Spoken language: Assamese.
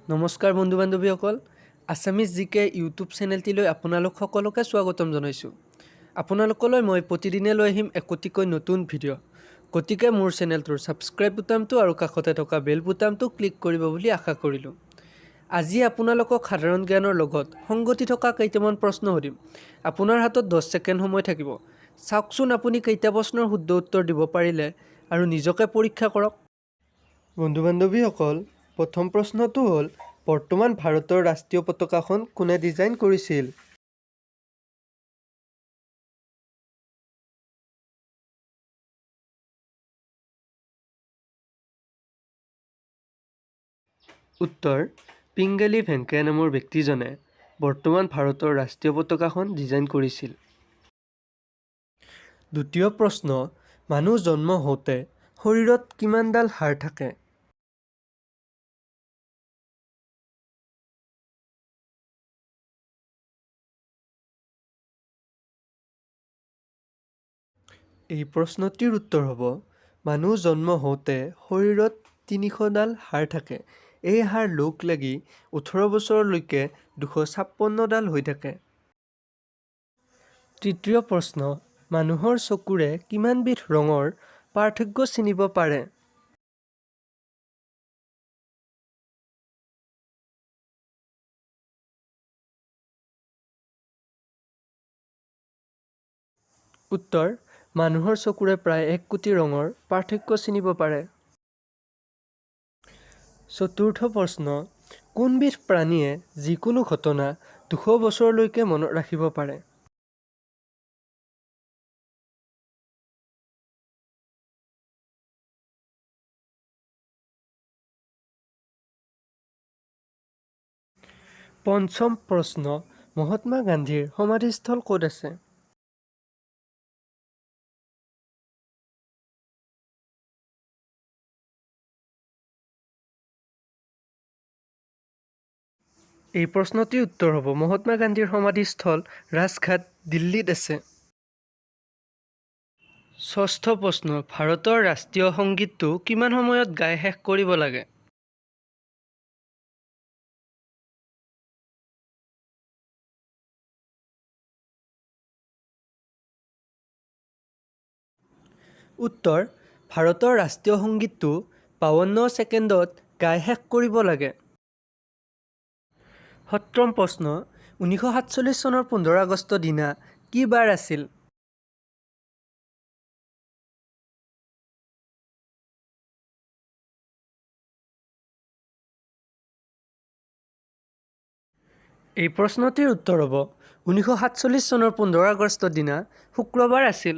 নমস্কাৰ বন্ধু বান্ধৱীসকল, আছামিজ জিকে ইউটিউব চেনেলটিলৈ আপোনালোক সকলোকে স্বাগতম জনাইছোঁ। আপোনালোকলৈ মই প্ৰতিদিনে লৈ আহিম একোটিকৈ নতুন ভিডিঅ'। গতিকে মোৰ চেনেলটোৰ ছাবস্ক্ৰাইব বুটামটো আৰু কাষতে থকা বেল বুটামটো ক্লিক কৰিব বুলি আশা কৰিলোঁ। আজি আপোনালোকক সাধাৰণ জ্ঞানৰ লগত সংগতি থকা কেইটামান প্ৰশ্ন সুধিম। আপোনাৰ হাতত 10 ছেকেণ্ড সময় থাকিব। চাওকচোন আপুনি কেইটা প্ৰশ্নৰ শুদ্ধ উত্তৰ দিব পাৰিলে আৰু নিজকে পৰীক্ষা কৰক। বন্ধু বান্ধৱীসকল, প্ৰথম প্ৰশ্নটো হ'ল, বৰ্তমান ভাৰতৰ ৰাষ্ট্ৰীয় পতাকাখন কোনে ডিজাইন কৰিছিল? উত্তৰ, পিংগালী ভেংকায়া নামৰ ব্যক্তিজনে বৰ্তমান ভাৰতৰ ৰাষ্ট্ৰীয় পতাকাখন ডিজাইন কৰিছিল। দ্বিতীয় প্ৰশ্ন, মানুহ জন্ম হওঁতে শৰীৰত কিমানডাল হাড় থাকে? এই প্ৰশ্নটিৰ উত্তৰ হ'ব, মানুহ জন্ম হওঁতে শৰীৰত 300ডাল হাড় থাকে। এই হাড় লগ লাগি 18 বছৰলৈকে 256ডাল হৈ থাকে। তৃতীয় প্ৰশ্ন, মানুহৰ চকুৰে কিমানবিধ ৰঙৰ পাৰ্থক্য চিনিব পাৰে? উত্তৰ, মানুহৰ চকুৰে প্ৰায় 1 কোটি ৰঙৰ পাৰ্থক্য চিনিব পাৰে। চতুৰ্থ প্ৰশ্ন, কোনবিধ প্ৰাণীয়ে যিকোনো ঘটনা 200 বছৰলৈকে মনত ৰাখিব পাৰে? পঞ্চম প্ৰশ্ন, মহাত্মা গান্ধীৰ সমাধিস্থল ক'ত আছে? এই প্ৰশ্নটিৰ উত্তৰ হ'ব, মহাত্মা গান্ধীৰ সমাধিস্থল ৰাজঘাট, দিল্লীত আছে। ষষ্ঠ প্ৰশ্ন, ভাৰতৰ ৰাষ্ট্ৰীয় সংগীতটো কিমান সময়ত গাই শেষ কৰিব লাগে? উত্তৰ, ভাৰতৰ ৰাষ্ট্ৰীয় সংগীতটো 52 ছেকেণ্ডত গাই শেষ কৰিব লাগে। সপ্তম প্ৰশ্ন, 1947 চনৰ 15 আগষ্টৰ দিনা কি বাৰ আছিল? এই প্ৰশ্নটিৰ উত্তৰ হ'ব, 1947 চনৰ 15 আগষ্টৰ দিনা শুক্ৰবাৰ আছিল।